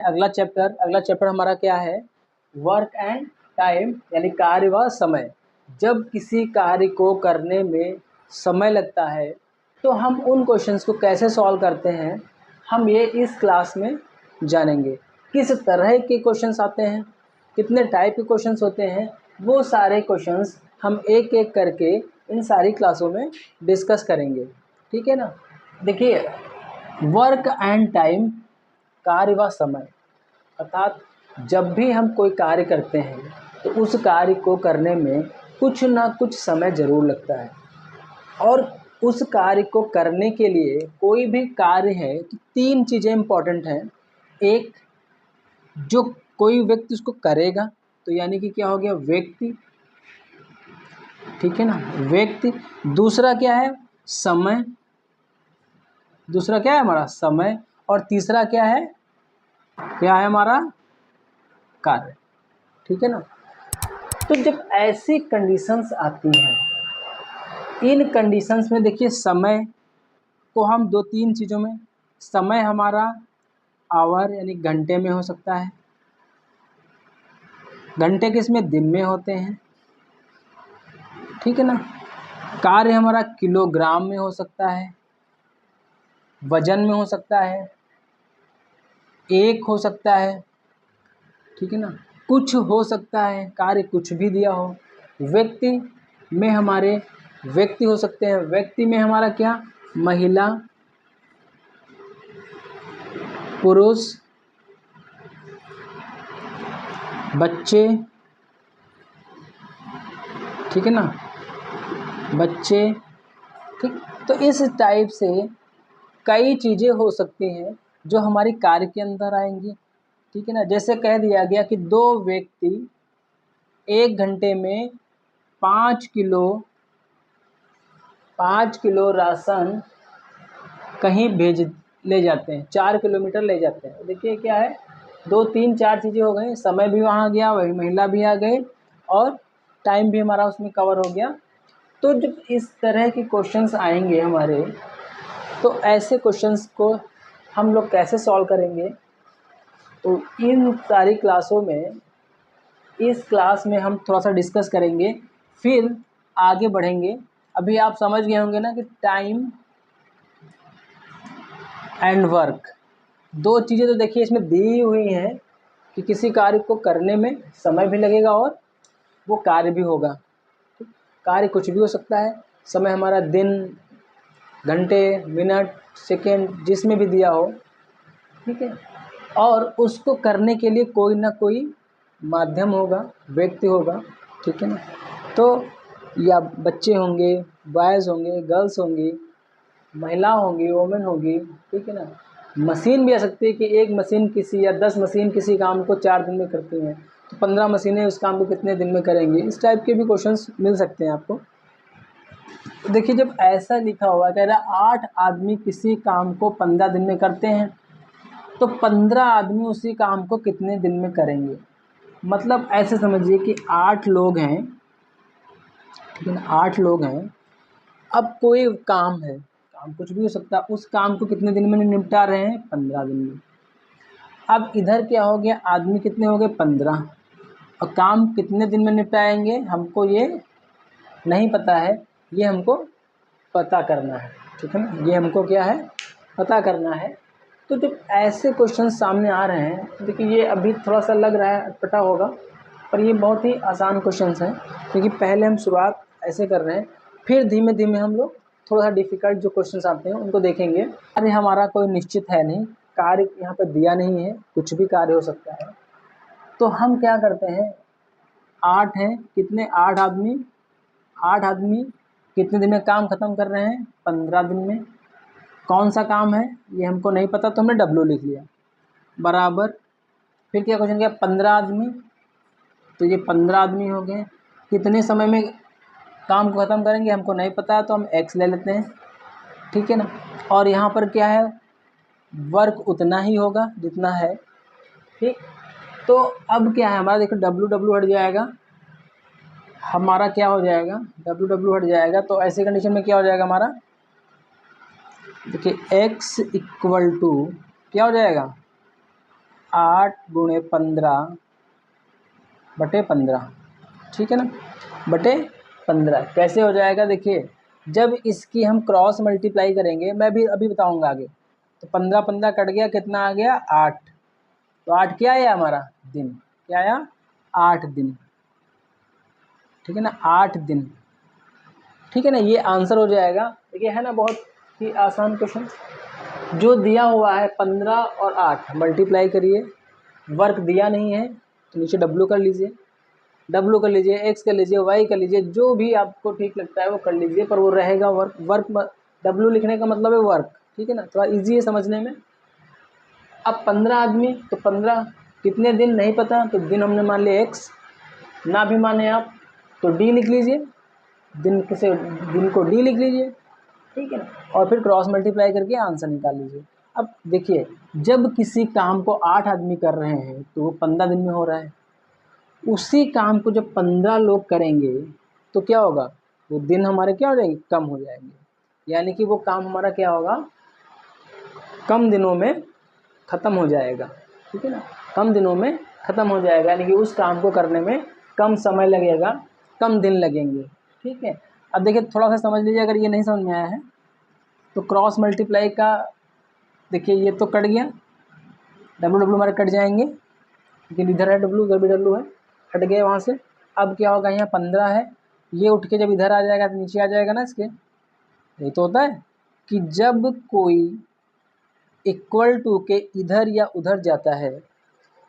अगला चैप्टर हमारा क्या है, वर्क एंड टाइम, यानी कार्य व समय। जब किसी कार्य को करने में समय लगता है तो हम उन क्वेश्चंस को कैसे सॉल्व करते हैं, हम ये इस क्लास में जानेंगे। किस तरह के क्वेश्चंस आते हैं, कितने टाइप के क्वेश्चंस होते हैं, वो सारे क्वेश्चंस हम एक एक करके इन सारी क्लासों में डिस्कस करेंगे, ठीक है ना। देखिए, वर्क एंड टाइम, कार्य व समय, अर्थात जब भी हम कोई कार्य करते हैं तो उस कार्य को करने में कुछ ना कुछ समय ज़रूर लगता है। और उस कार्य को करने के लिए, कोई भी कार्य है तो 3 चीज़ें इम्पॉर्टेंट हैं। एक, जो कोई व्यक्ति उसको करेगा, तो यानी कि क्या हो गया, व्यक्ति, ठीक है ना, व्यक्ति। दूसरा क्या है, समय, दूसरा क्या है हमारा समय। और तीसरा क्या है हमारा कार्य, ठीक है ना। तो जब ऐसी कंडीशंस आती हैं, इन कंडीशंस में देखिए, समय को हम 2-3 चीज़ों में, समय हमारा आवर यानी घंटे में हो सकता है, घंटे किसमें, दिन में होते हैं, ठीक है ना। कार्य हमारा किलोग्राम में हो सकता है, वजन में हो सकता है, एक हो सकता है, ठीक है ना, कुछ हो सकता है, कार्य कुछ भी दिया हो। व्यक्ति में हमारे व्यक्ति हो सकते हैं, व्यक्ति में हमारा क्या, महिला, पुरुष, बच्चे, ठीक है ना, बच्चे, ठीक। तो इस टाइप से कई चीज़ें हो सकती हैं जो हमारी कार्य के अंदर आएंगी, ठीक है ना। जैसे कह दिया गया कि 2 व्यक्ति 1 घंटे में 5 किलो राशन कहीं ले जाते हैं, 4 किलोमीटर ले जाते हैं। देखिए क्या है, 2-3-4 चीज़ें हो गई, समय भी वहाँ गया, वही महिला भी आ गई, और टाइम भी हमारा उसमें कवर हो गया। तो जब इस तरह के क्वेश्चंस आएंगे हमारे, तो ऐसे क्वेश्चंस को हम लोग कैसे सॉल्व करेंगे, तो इन सारी क्लासों में, इस क्लास में हम थोड़ा सा डिस्कस करेंगे, फिर आगे बढ़ेंगे। अभी आप समझ गए होंगे ना कि टाइम एंड वर्क, 2 चीज़ें तो देखिए इसमें दी हुई हैं कि किसी कार्य को करने में समय भी लगेगा और वो कार्य भी होगा। कार्य कुछ भी हो सकता है, समय हमारा दिन, घंटे, मिनट, सेकेंड, जिसमें भी दिया हो, ठीक है। और उसको करने के लिए कोई ना कोई माध्यम होगा, व्यक्ति होगा, ठीक है ना। तो या बच्चे होंगे, बॉयज़ होंगे, गर्ल्स होंगी, महिला होंगी, वोमेन होगी, ठीक है ना। मशीन भी आ सकती है कि एक मशीन किसी या 10 मशीन किसी काम को 4 दिन में करती हैं, तो 15 मशीनें उस काम को कितने दिन में करेंगी। इस टाइप के भी क्वेश्चंस मिल सकते हैं आपको। देखिए, जब ऐसा लिखा हुआ कह रहा 8 आदमी किसी काम को 15 दिन में करते हैं, तो 15 आदमी उसी काम को कितने दिन में करेंगे। मतलब ऐसे समझिए कि 8 लोग हैं, ठीक है ना, 8 लोग हैं। अब कोई काम है, काम कुछ भी हो सकता है, उस काम को कितने दिन में निपटा रहे हैं, 15 दिन में। अब इधर क्या हो गया, आदमी कितने हो गए, 15, और काम कितने दिन में निपटाएंगे हमको ये नहीं पता है, ये हमको पता करना है, ठीक है ना। ये हमको क्या है, पता करना है। तो जब ऐसे क्वेश्चन सामने आ रहे हैं, देखिए ये अभी थोड़ा सा लग रहा है अटपटा होगा, पर ये बहुत ही आसान क्वेश्चंस हैं, क्योंकि पहले हम शुरुआत ऐसे कर रहे हैं, फिर धीमे धीमे हम लोग थोड़ा सा डिफ़िकल्ट जो क्वेश्चंस आते हैं उनको देखेंगे। कार्य हमारा कोई निश्चित है नहीं, कार्य यहाँ पर दिया नहीं है, कुछ भी कार्य हो सकता है। तो हम क्या करते हैं, 8 हैं, कितने, 8 आदमी कितने दिन में काम ख़त्म कर रहे हैं, 15 दिन में। कौन सा काम है ये हमको नहीं पता, तो हमने W लिख लिया, बराबर। फिर क्या क्वेश्चन किया, 15 आदमी, तो ये 15 आदमी हो गए। कितने समय में काम को ख़त्म करेंगे हमको नहीं पता, तो हम X ले लेते हैं, ठीक है ना। और यहाँ पर क्या है, वर्क उतना ही होगा जितना है, ठीक। तो अब क्या है हमारा, देखो W हट जाएगा, हमारा क्या हो जाएगा, W हट जाएगा। तो ऐसी कंडीशन में क्या हो जाएगा हमारा, देखिए X इक्वल टू क्या हो जाएगा, 8×15/15, ठीक है ना, बटे 15 कैसे हो जाएगा। देखिए जब इसकी हम क्रॉस मल्टीप्लाई करेंगे, मैं भी अभी बताऊंगा आगे। तो 15 कट गया, कितना आ गया 8। तो 8 क्या आया हमारा दिन, क्या आया 8 दिन, ठीक है ना, 8 दिन, ठीक है ना। ये आंसर हो जाएगा। देखिए है ना बहुत ही आसान क्वेश्चन। जो दिया हुआ है 15 और 8 मल्टीप्लाई करिए, वर्क दिया नहीं है तो नीचे डब्ल्यू कर लीजिए, एक्स कर लीजिए, वाई कर लीजिए, जो भी आपको ठीक लगता है वो कर लीजिए, पर वो रहेगा वर्क डब्ल्यू लिखने का मतलब है वर्क, ठीक है ना, थोड़ा इजी है समझने में। अब 15 आदमी, तो 15 कितने दिन नहीं पता, तो दिन हमने मान लिया एक्स, ना भी माने आप तो डी लिख लीजिए, दिन को डी लिख लीजिए, ठीक है ना, और फिर क्रॉस मल्टीप्लाई करके आंसर निकाल लीजिए। अब देखिए जब किसी काम को 8 आदमी कर रहे हैं तो वो 15 दिन में हो रहा है। उसी काम को जब 15 लोग करेंगे तो क्या होगा, वो दिन हमारे क्या हो जाएंगे, कम हो जाएंगे, यानी कि वो काम हमारा क्या होगा, कम दिनों में ख़त्म हो जाएगा, ठीक है ना, कम दिनों में ख़त्म हो जाएगा, यानी कि उस काम को करने में कम समय लगेगा, कम दिन लगेंगे, ठीक है। अब देखिए थोड़ा सा समझ लीजिए, अगर ये नहीं समझ में आया है तो क्रॉस मल्टीप्लाई का, देखिए ये तो कट गया, डब्ल्यू हमारे कट जाएंगे, लेकिन इधर है डब्ल्यू, उधर भी डब्ल्यू है, हट गए वहाँ से। अब क्या होगा, यहाँ 15 है, ये उठ के जब इधर आ जाएगा तो नीचे आ जाएगा ना इसके। यही तो होता है कि जब कोई इक्वल टू के इधर या उधर जाता है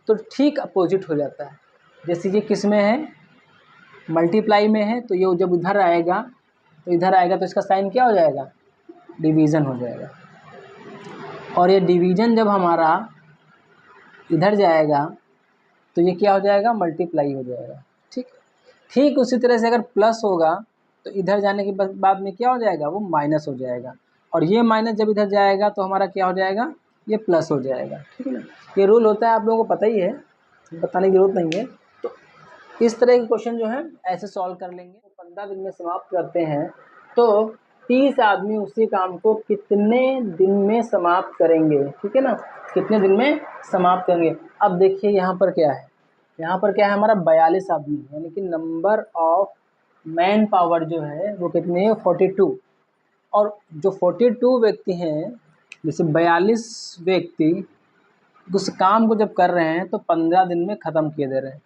तो ठीक अपोजिट हो जाता है। जैसे ये किस में है, मल्टीप्लाई में है, तो ये जब उधर आएगा तो इसका साइन क्या हो जाएगा, डिवीज़न हो जाएगा। और ये डिवीज़न जब हमारा इधर जाएगा तो ये क्या हो जाएगा, मल्टीप्लाई हो जाएगा, ठीक उसी तरह से अगर प्लस होगा तो इधर जाने के बाद में क्या हो जाएगा, वो माइनस हो जाएगा, और ये माइनस जब इधर जाएगा तो हमारा क्या हो जाएगा, ये प्लस हो जाएगा, ठीक है ना। ये रूल होता है, आप लोगों को पता ही है, बताने की जरूरत नहीं है। तो इस तरह के क्वेश्चन जो है ऐसे सॉल्व कर लेंगे। 15 दिन में समाप्त करते हैं तो 30 आदमी उसी काम को कितने दिन में समाप्त करेंगे, ठीक है ना, कितने दिन में समाप्त करेंगे। अब देखिए यहाँ पर क्या है, हमारा 42 आदमी, यानी कि नंबर ऑफ मैन पावर जो है वो कितने है, 42। और जो 42 व्यक्ति हैं, जैसे 42 व्यक्ति उस काम को जब कर रहे हैं तो 15 दिन में ख़त्म किए दे रहे हैं।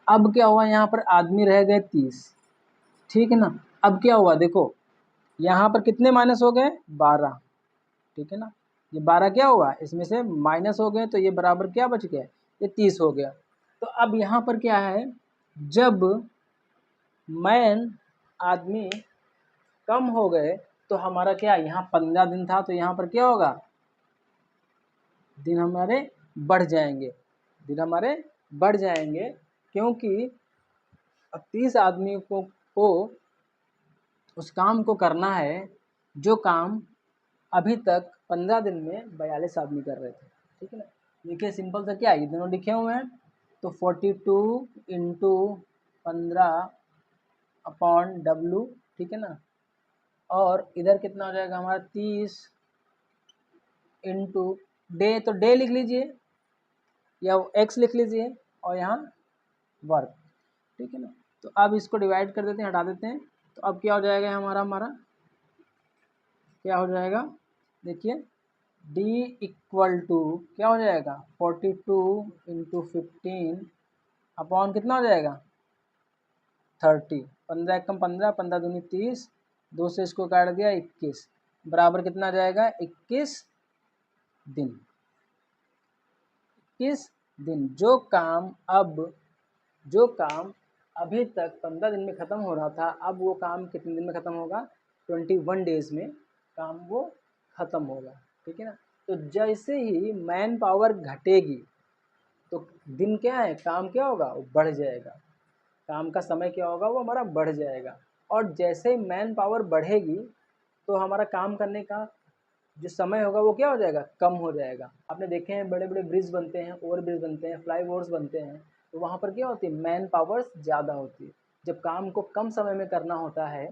अब क्या हुआ, यहाँ पर आदमी रह गए 30, ठीक है ना। अब क्या हुआ, देखो यहाँ पर कितने माइनस हो गए, 12, ठीक है ना, ये 12 क्या हुआ, इसमें से माइनस हो गए तो ये बराबर क्या बच गया, ये 30 हो गया। तो अब यहाँ पर क्या है, जब मैन आदमी कम हो गए तो हमारा क्या, यहाँ 15 दिन था तो यहाँ पर क्या होगा, दिन हमारे बढ़ जाएंगे, क्योंकि अब 30 आदमी को उस काम को करना है जो काम अभी तक 15 दिन में 42 आदमी कर रहे थे, ठीक है ना। देखिए सिंपल सा क्या है, ये दोनों लिखे हुए हैं, तो 42 इंटू 15 अपॉन डब्लू, ठीक है ना, और इधर कितना हो जाएगा हमारा 30 इंटू डे, तो डे लिख लीजिए या एक्स लिख लीजिए, और यहाँ वर्क, ठीक है ना। तो अब इसको डिवाइड कर देते हैं, हटा देते हैं, तो अब क्या हो जाएगा हमारा क्या हो जाएगा, देखिए D इक्वल टू क्या हो जाएगा, 42 इंटू 15 अपॉन कितना हो जाएगा 30, 15 कम 15, 15 दूनी 30, 2 से इसको काट दिया 21, बराबर कितना आ जाएगा 21 दिन। 21 दिन जो काम अभी तक 15 दिन में ख़त्म हो रहा था, अब वो काम कितने दिन में ख़त्म होगा, 21 डेज़ में काम वो ख़त्म होगा, ठीक है ना। तो जैसे ही मैन पावर घटेगी तो दिन क्या है, काम क्या होगा, वो बढ़ जाएगा, काम का समय क्या होगा, वो हमारा बढ़ जाएगा। और जैसे ही मैन पावर बढ़ेगी तो हमारा काम करने का जो समय होगा वो क्या हो जाएगा, कम हो जाएगा। आपने देखे हैं बड़े बड़े ब्रिज बनते हैं, ओवर ब्रिज बनते हैं, फ्लाई ओवर्स बनते हैं, तो वहाँ पर क्या होती है, मैन पावर्स ज़्यादा होती है। जब काम को कम समय में करना होता है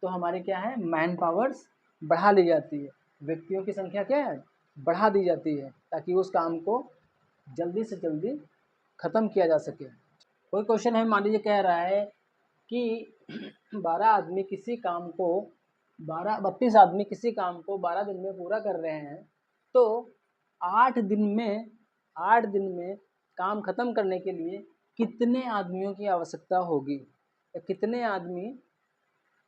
तो हमारे क्या है, मैन पावर्स बढ़ा ली जाती है, व्यक्तियों की संख्या क्या है, बढ़ा दी जाती है, ताकि उस काम को जल्दी से जल्दी ख़त्म किया जा सके। कोई क्वेश्चन है, मान लीजिए कह रहा है कि 12 आदमी किसी काम को 32 आदमी किसी काम को 12 दिन में पूरा कर रहे हैं, तो 8 दिन में 8 दिन में काम ख़त्म करने के लिए कितने आदमियों की आवश्यकता होगी, या कितने आदमी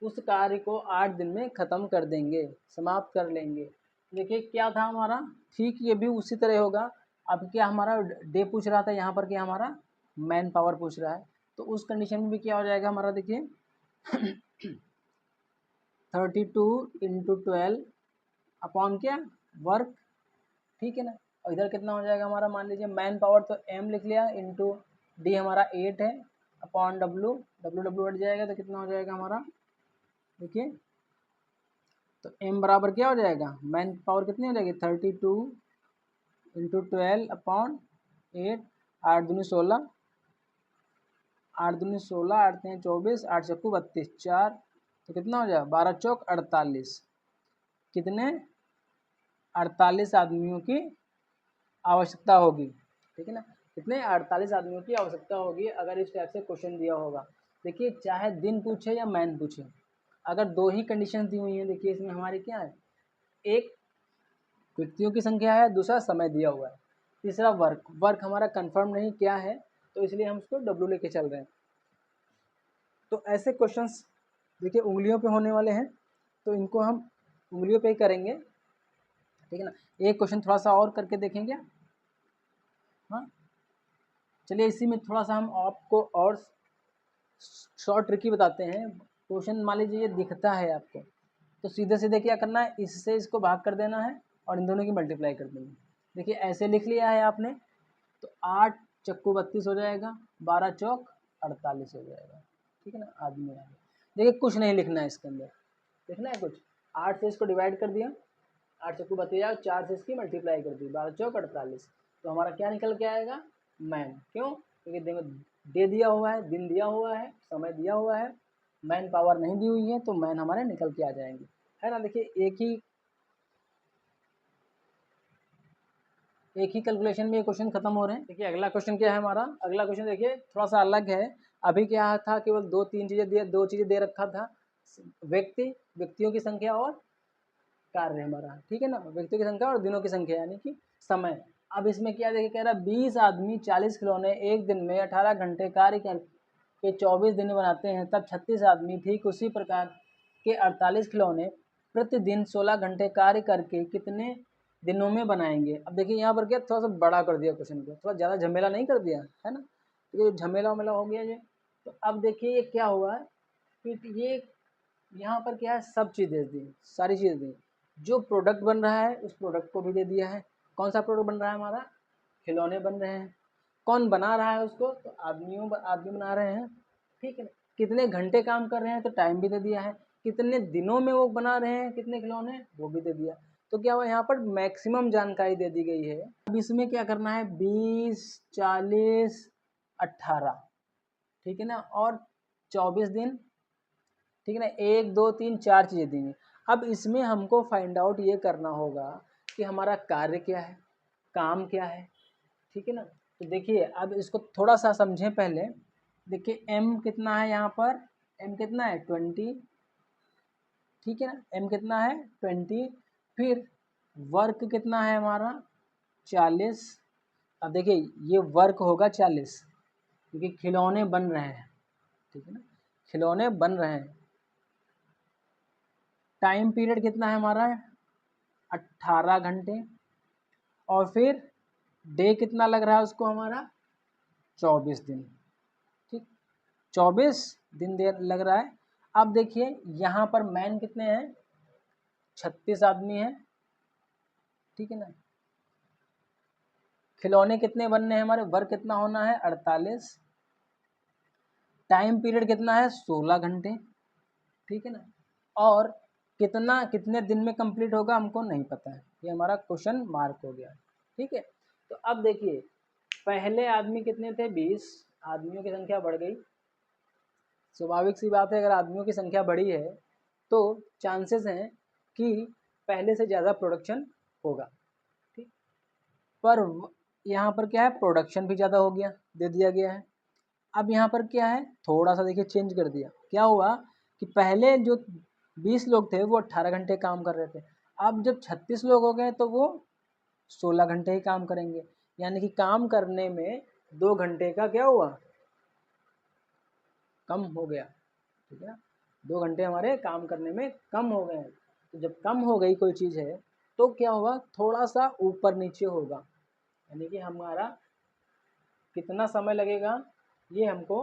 उस कार्य को 8 दिन में ख़त्म कर देंगे, समाप्त कर लेंगे। देखिए क्या था हमारा, ठीक ये भी उसी तरह होगा। अब क्या हमारा डे पूछ रहा था, यहाँ पर क्या हमारा मैन पावर पूछ रहा है, तो उस कंडीशन में भी क्या हो जाएगा हमारा, देखिए 32 इंटू 12 अपॉन क्या वर्क, ठीक है ना। और इधर कितना हो जाएगा हमारा, मान लीजिए मैन पावर तो m लिख लिया, इंटू डी हमारा 8 है, अपॉन डब्लू, डब्लू हट जाएगा तो कितना हो जाएगा हमारा, देखिए तो m बराबर क्या हो जाएगा, मैन पावर कितनी हो जाएगी 32 इंटू 12 अपॉन 8, 8 दूनी 16, 8 दूनी 16, 8 तीन 24, 8 चक्कू 32, 4 तो कितना हो जाएगा 12 चौक 48, कितने 48 आदमियों की आवश्यकता होगी, ठीक है ना। कितने 48 आदमियों की आवश्यकता होगी अगर इस टाइप से क्वेश्चन दिया होगा। देखिए चाहे दिन पूछे या मैन पूछे, अगर दो ही कंडीशन दी हुई हैं, देखिए इसमें हमारी क्या है, एक व्यक्तियों की संख्या है, दूसरा समय दिया हुआ है, तीसरा वर्क हमारा कंफर्म नहीं क्या है, तो इसलिए हम उसको डब्ल्यू लेके चल रहे हैं। तो ऐसे क्वेश्चंस देखिए उंगलियों पे होने वाले हैं, तो इनको हम उंगलियों पे ही करेंगे, ठीक है ना। एक क्वेश्चन थोड़ा सा और करके देखेंगे, हाँ चलिए इसी में थोड़ा सा हम आपको और शॉर्ट ट्रिक ही बताते हैं। क्वेश्चन मान लीजिए ये दिखता है आपको, तो सीधे सीधे क्या करना है, इससे इसको भाग कर देना है और इन दोनों की मल्टीप्लाई कर देंगे। देखिए ऐसे लिख लिया है आपने, तो 8 चक्कू 32 हो जाएगा, 12 चौक 48 हो जाएगा, ठीक है ना। आदमी आ गया, देखिए कुछ नहीं लिखना है इसके अंदर, लिखना है कुछ, 8 से इसको डिवाइड कर दिया, 8 चक्कू 32, 4 से इसकी मल्टीप्लाई कर दी, 12 चौक 48, तो हमारा क्या निकल के आएगा, मैन। क्यों, क्योंकि डे दिया हुआ है, दिन दिया हुआ है, समय दिया हुआ है, मैन पावर नहीं दी हुई है, तो मैन हमारे निकल के आ जाएंगे, है ना। देखिए एक ही कैलकुलेशन में ये क्वेश्चन खत्म हो रहे हैं। देखिए अगला क्वेश्चन क्या है हमारा, अगला क्वेश्चन देखिए थोड़ा सा अलग है। अभी क्या था, केवल दो चीज़ें दे रखा था, व्यक्तियों की संख्या और कार्य हमारा, ठीक है ना, व्यक्तियों की संख्या और दिनों की संख्या यानी कि समय। अब इसमें क्या देखिए कह रहा है 20 आदमी 40 खिलौने एक दिन में 18 घंटे कार्य के 24 दिन बनाते हैं, तब 36 आदमी ठीक उसी प्रकार के 48 खिलौने प्रतिदिन 16 घंटे कार्य करके कितने दिनों में बनाएंगे। अब देखिए यहाँ पर क्या थोड़ा सा बड़ा कर दिया क्वेश्चन को, थोड़ा ज़्यादा झमेला नहीं कर दिया है ना, तो ये झमेला वमेला हो गया ये। तो अब देखिए ये क्या हुआ कि ये यहाँ पर क्या है, सब चीज़ दे दी, सारी चीज़ दी, जो प्रोडक्ट बन रहा है उस प्रोडक्ट को भी दे दिया है। कौन सा प्रोडक्ट बन रहा है हमारा, खिलौने बन रहे हैं, कौन बना रहा है उसको, तो आदमी बना रहे हैं, ठीक है ना। कितने घंटे काम कर रहे हैं तो टाइम भी दे दिया है, कितने दिनों में वो बना रहे हैं कितने खिलौने वो भी दे दिया। तो क्या हुआ यहाँ पर मैक्सिमम जानकारी दे दी गई है। अब इसमें क्या करना है, 20 40 18, ठीक है ना, और 24 दिन, ठीक है ना, 1 2 3 4 चीज़ें दी हैं। अब इसमें हमको फाइंड आउट ये करना होगा कि हमारा कार्य क्या है, काम क्या है, ठीक है ना। तो देखिए अब इसको थोड़ा सा समझें पहले। देखिए m कितना है यहाँ पर, m कितना है 20, ठीक है ना, m कितना है 20, फिर वर्क कितना है हमारा 40। अब देखिए ये वर्क होगा 40 क्योंकि खिलौने बन रहे हैं, ठीक है ना, खिलौने बन रहे हैं। टाइम पीरियड कितना है हमारा 18 घंटे, और फिर डे कितना लग रहा है उसको हमारा 24 दिन, ठीक 24 दिन दे लग रहा है। अब देखिए यहाँ पर मैन कितने हैं 36 आदमी हैं, ठीक है ना, खिलौने कितने बनने हैं हमारे, वर्क कितना होना है 48, टाइम पीरियड कितना है 16 घंटे, ठीक है ना, और कितने दिन में कंप्लीट होगा हमको नहीं पता है, ये हमारा क्वेश्चन मार्क हो गया, ठीक है। तो अब देखिए पहले आदमी कितने थे 20, आदमियों की संख्या बढ़ गई, स्वाभाविक सी बात है अगर आदमियों की संख्या बढ़ी है तो चांसेस हैं कि पहले से ज़्यादा प्रोडक्शन होगा, ठीक। पर यहाँ पर क्या है, प्रोडक्शन भी ज़्यादा हो गया, दे दिया गया है। अब यहाँ पर क्या है, थोड़ा सा देखिए चेंज कर दिया। क्या हुआ कि पहले जो 20 लोग थे वो 18 घंटे काम कर रहे थे, अब जब 36 लोग हो गए तो वो 16 घंटे ही काम करेंगे। यानी कि काम करने में 2 घंटे का क्या हुआ, कम हो गया। ठीक है ना, 2 घंटे हमारे काम करने में कम हो गए हैं। तो जब कम हो गई कोई चीज़ है तो क्या होगा, थोड़ा सा ऊपर नीचे होगा, यानी कि हमारा कितना समय लगेगा ये हमको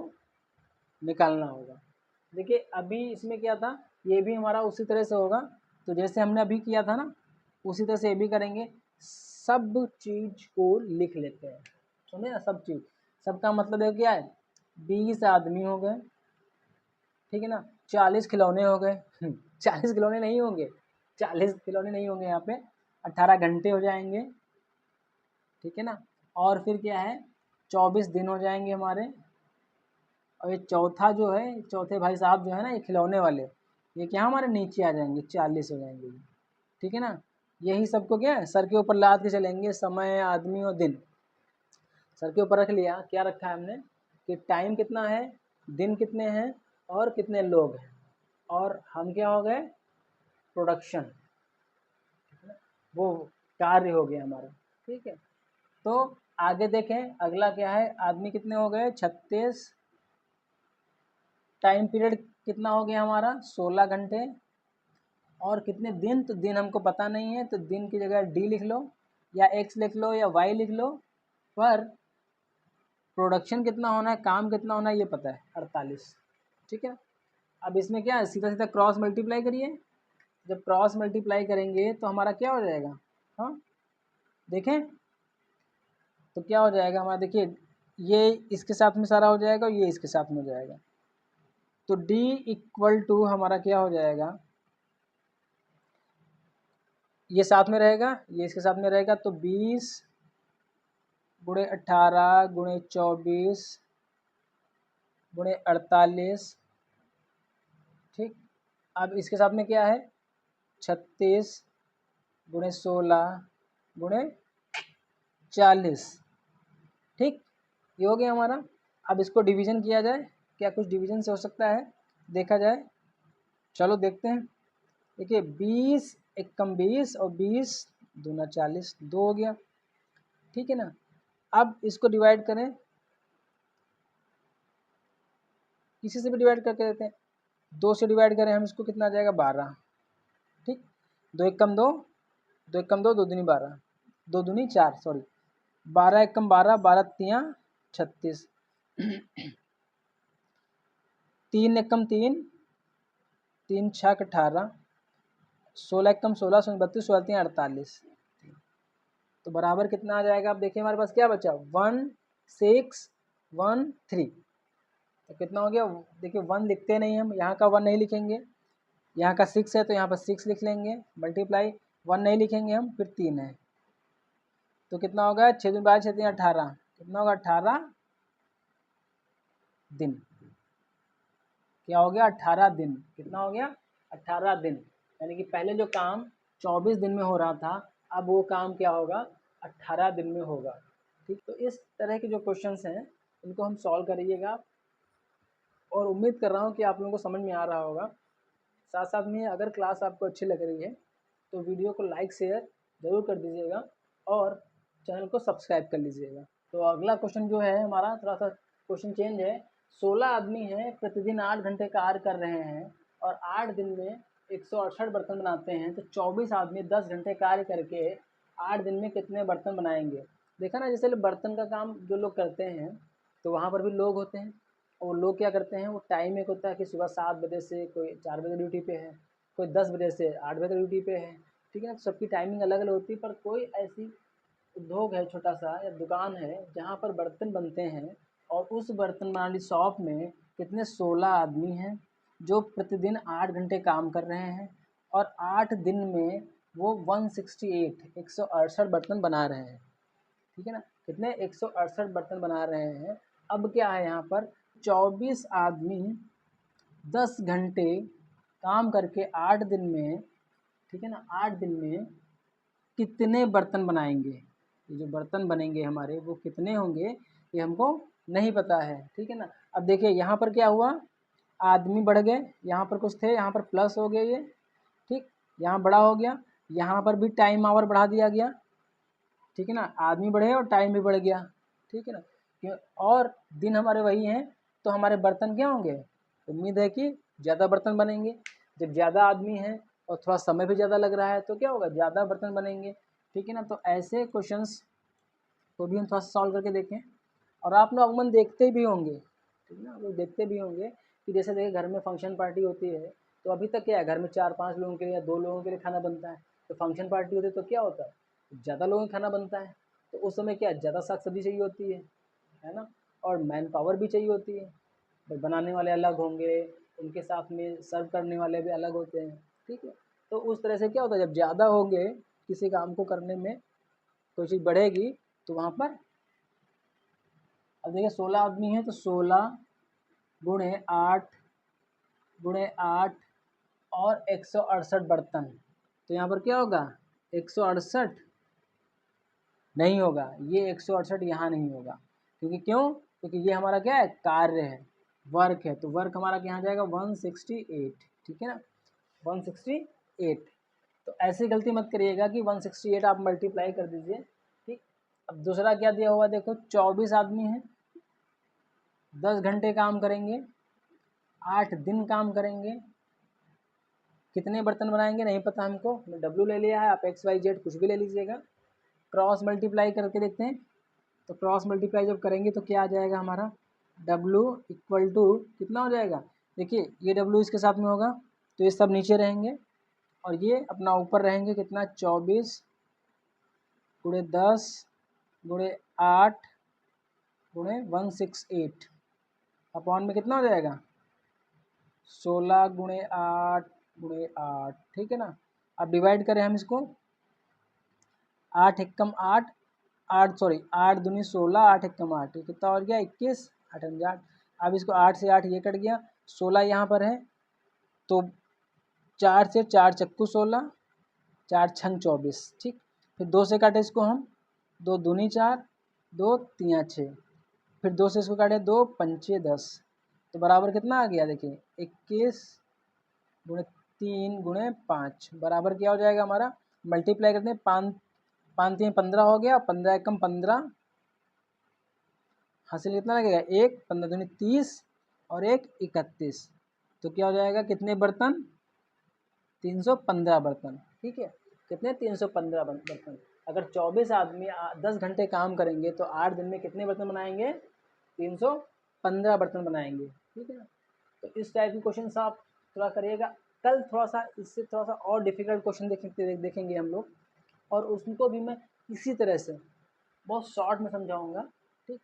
निकालना होगा। देखिए अभी इसमें क्या था, ये भी हमारा उसी तरह से होगा। तो जैसे हमने अभी किया था ना, उसी तरह से ये भी करेंगे। सब चीज़ को लिख लेते हैं, सुने ना, सब चीज़। सबका मतलब है क्या है, 20 आदमी हो गए, ठीक है ना, 40 खिलौने हो गए 40 खिलौने नहीं होंगे, 40 खिलौने नहीं होंगे यहाँ पे, 18 घंटे हो जाएंगे, ठीक है ना। और फिर क्या है, 24 दिन हो जाएंगे हमारे। और ये चौथा जो है, चौथे भाई साहब जो है ना, ये खिलौने वाले, ये क्या हमारे नीचे आ जाएंगे, 40 हो जाएंगे, ठीक है ना। यही सबको क्या है, सर के ऊपर लाद के चलेंगे, समय, आदमी और दिन। सर के ऊपर रख लिया, क्या रखा है हमने कि टाइम कितना है, दिन कितने हैं और कितने लोग हैं, और हम क्या हो गए, प्रोडक्शन, वो कार्य हो गया हमारा, ठीक है। तो आगे देखें, अगला क्या है, आदमी कितने हो गए, 36, टाइम पीरियड कितना हो गया हमारा, 16 घंटे, और कितने दिन, तो दिन हमको पता नहीं है, तो दिन की जगह डी लिख लो या एक्स लिख लो या वाई लिख लो, पर प्रोडक्शन कितना होना है, काम कितना होना है ये पता है, 48, ठीक है। अब इसमें क्या है, सीधा सीधा क्रॉस मल्टीप्लाई करिए। जब क्रॉस मल्टीप्लाई करेंगे तो हमारा क्या हो जाएगा, हाँ देखें, तो क्या हो जाएगा हमारा, देखिए ये इसके साथ में सारा हो जाएगा और ये इसके साथ में हो जाएगा। तो D इक्वल टू हमारा क्या हो जाएगा, ये साथ में रहेगा, ये इसके साथ में रहेगा, तो 20 गुणे 18 गुणे 24 गुणे 48, ठीक। अब इसके साथ में क्या है, 36 गुणे 16 गुणे 40, ठीक, ये हो गया हमारा। अब इसको डिवीज़न किया जाए, क्या कुछ डिवीज़न से हो सकता है, देखा जाए, चलो देखते हैं। देखिए 20 एकम 20 और 20 दूना 40, 2 हो गया, ठीक है ना। अब इसको डिवाइड करें, किसी से भी डिवाइड करके देते हैं, 2 से डिवाइड करें हम इसको, कितना आ जाएगा, 12, ठीक। 2 एकम 2, 2 एकम 2, 2 दूनी 12, 2 दूनी 4, सॉरी, 12 एकम 12, 12 तियाँ 36, 3 एकम 3, 3 छक 18, 16 एकम 16, 16 32, 16 तियाँ 48, तो बराबर कितना आ जाएगा। अब देखिए हमारे पास क्या बचा, 1 6 1 3, तो कितना हो गया, देखिए 1 लिखते नहीं हम, यहाँ का 1 नहीं लिखेंगे, यहाँ का 6 है तो यहाँ पर 6 लिख लेंगे, मल्टीप्लाई 1 नहीं लिखेंगे हम, फिर 3 है, तो कितना होगा, 6 दूनी 12, 6 तियाँ 18, कितना होगा, 18 दिन। क्या हो गया, 18 दिन, कितना हो गया, 18 दिन। यानी कि पहले जो काम 24 दिन में हो रहा था, अब वो काम क्या होगा, 18 दिन में होगा, ठीक। तो इस तरह के जो क्वेश्चंस हैं इनको हम सॉल्व करिएगा, और उम्मीद कर रहा हूँ कि आप लोगों को समझ में आ रहा होगा। साथ साथ में अगर क्लास आपको अच्छी लग रही है तो वीडियो को लाइक शेयर ज़रूर कर दीजिएगा, और चैनल को सब्सक्राइब कर लीजिएगा। तो अगला क्वेश्चन जो है हमारा, थोड़ा सा क्वेश्चन चेंज है। 16 आदमी हैं, प्रतिदिन 8 घंटे कार्य कर रहे हैं और 8 दिन में 168 बर्तन बनाते हैं, तो 24 आदमी 10 घंटे कार्य करके 8 दिन में कितने बर्तन बनाएंगे। देखा ना, जैसे बर्तन का काम जो लोग करते हैं तो वहाँ पर भी लोग होते हैं, और लोग क्या करते हैं, वो टाइम एक होता है कि सुबह 7 बजे से कोई 4 बजे ड्यूटी पे है, कोई 10 बजे से 8 बजे ड्यूटी पे है, ठीक है ना। सबकी टाइमिंग अलग अलग होती है, पर कोई ऐसी उद्योग है छोटा सा या दुकान है जहाँ पर बर्तन बनते हैं, और उस बर्तन बनाने शॉप में कितने 16 आदमी हैं जो प्रतिदिन 8 घंटे काम कर रहे हैं, और 8 दिन में वो 168 168 बर्तन बना रहे हैं, ठीक है ना। कितने, 168 बर्तन बना रहे हैं। अब क्या है यहाँ पर, 24 आदमी 10 घंटे काम करके 8 दिन में, ठीक है ना, 8 दिन में कितने बर्तन बनाएंगे, ये जो बर्तन बनेंगे हमारे वो कितने होंगे ये हमको नहीं पता है, ठीक है ना। अब देखिए यहाँ पर क्या हुआ, आदमी बढ़ गए, यहाँ पर कुछ थे, यहाँ पर प्लस हो गया ये, ठीक, यहाँ बड़ा हो गया, यहाँ पर भी टाइम आवर बढ़ा दिया गया, ठीक है ना, आदमी बढ़े और टाइम भी बढ़ गया, ठीक है ना। और दिन हमारे वही हैं तो हमारे बर्तन क्या होंगे, उम्मीद है कि ज़्यादा बर्तन बनेंगे। जब ज़्यादा आदमी हैं और थोड़ा समय भी ज़्यादा लग रहा है तो क्या होगा, ज़्यादा बर्तन बनेंगे, ठीक है ना। तो ऐसे क्वेश्चंस को भी हम थोड़ा सॉल्व करके देखें। और आप लोग अमूमन देखते भी होंगे, ठीक है ना, लोग देखते भी होंगे कि जैसे देखिए घर में फंक्शन पार्टी होती है तो अभी तक क्या है, घर में 4-5 लोगों के लिए या 2 लोगों के लिए खाना बनता है। तो फंक्शन पार्टी होती है तो क्या होता है, ज़्यादा लोगों का खाना बनता है, तो उस समय क्या ज़्यादा साग सब्जी चाहिए होती है ना, और मैन पावर भी चाहिए होती है। तो बनाने वाले अलग होंगे, उनके साथ में सर्व करने वाले भी अलग होते हैं, ठीक है। तो उस तरह से क्या होता है, जब ज़्यादा होंगे किसी काम को करने में, कोई चीज़ बढ़ेगी तो वहाँ पर, अब देखिए 16 आदमी हैं तो 16 गुणे 8 गुणे 8 और 168 बर्तन, तो यहाँ पर क्या होगा 168 नहीं होगा, ये 168 यहाँ नहीं होगा, क्योंकि क्यों, क्योंकि ये हमारा क्या है, कार्य है, वर्क है, तो वर्क हमारा यहाँ जाएगा 168, ठीक है ना, 168। तो ऐसी गलती मत करिएगा कि 168 आप मल्टीप्लाई कर दीजिए, ठीक। अब दूसरा क्या दिया हुआ देखो, 24 आदमी हैं, 10 घंटे काम करेंगे, 8 दिन काम करेंगे, कितने बर्तन बनाएंगे नहीं पता हमको, डब्लू ले लिया है, आप XYZ कुछ भी ले लीजिएगा। क्रॉस मल्टीप्लाई करके देखते हैं, तो क्रॉस मल्टीप्लाई जब करेंगे तो क्या आ जाएगा हमारा, W इक्वल टू कितना हो जाएगा, देखिए ये W इसके साथ में होगा तो ये सब नीचे रहेंगे और ये अपना ऊपर रहेंगे, कितना 24 गुणे 10 गुणे 8 गुणे 168 अपॉन में कितना हो जाएगा 16 गुणे 8 गुणे 8, ठीक है ना। अब डिवाइड करें हम इसको, 8 एकम 8, 8 दूनी 16, 8 एकम 8, ये कितना और गया 21, 8 8। अब इसको 8 से 8 ये कट गया, 16 यहाँ पर है तो 4 से 4 चक्कू 16, 4 छंग 24, ठीक। फिर 2 से काटे इसको हम, 2 दूनी 4, 2 तियाँ 6, फिर 2 से इसको काटे 2 पंचे 10, तो बराबर कितना आ गया देखिए 21 गुणे 3 गुणे 5 बराबर क्या हो जाएगा हमारा, मल्टीप्लाई करते हैं, 5 5 3 15 हो गया, 15 एकम 15, हासिल कितना लगेगा 1, 15 दूनी 30 और 1 31, तो क्या हो जाएगा कितने बर्तन 315 बर्तन, ठीक है। कितने 315 बर्तन। अगर 24 आदमी 10 घंटे काम करेंगे तो 8 दिन में कितने बर्तन बनाएंगे 315 बर्तन बनाएंगे, ठीक है ना। तो इस टाइप के क्वेश्चन आप थोड़ा करिएगा। कल थोड़ा सा इससे थोड़ा सा और डिफिकल्ट क्वेश्चन देखेंगे हम लोग, और उसको भी मैं इसी तरह से बहुत शॉर्ट में समझाऊंगा, ठीक।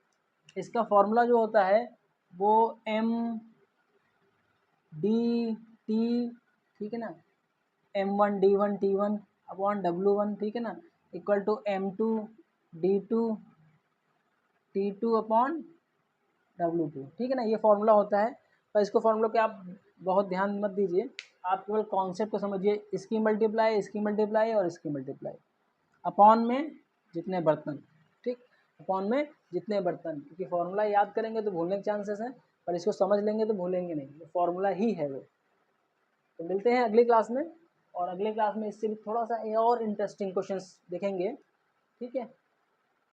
इसका फॉर्मूला जो होता है वो MDT, ठीक है ना, M1D1T1 अपॉन W1, ठीक है ना, equal to M2D2T2 upon W2, ठीक है ना, ये फॉर्मूला होता है। पर इसको फॉर्मूला पे आप बहुत ध्यान मत दीजिए, आप केवल कॉन्सेप्ट को समझिए, इसकी मल्टीप्लाई और इसकी मल्टीप्लाई अपॉन में जितने बर्तन, ठीक, अपॉन में जितने बर्तन, क्योंकि फॉर्मूला याद करेंगे तो भूलने के चांसेस हैं, पर इसको समझ लेंगे तो भूलेंगे नहीं, फॉर्मूला ही है वो। तो मिलते हैं अगली क्लास में, और अगले क्लास में इससे भी थोड़ा सा और इंटरेस्टिंग क्वेश्चंस देखेंगे, ठीक है।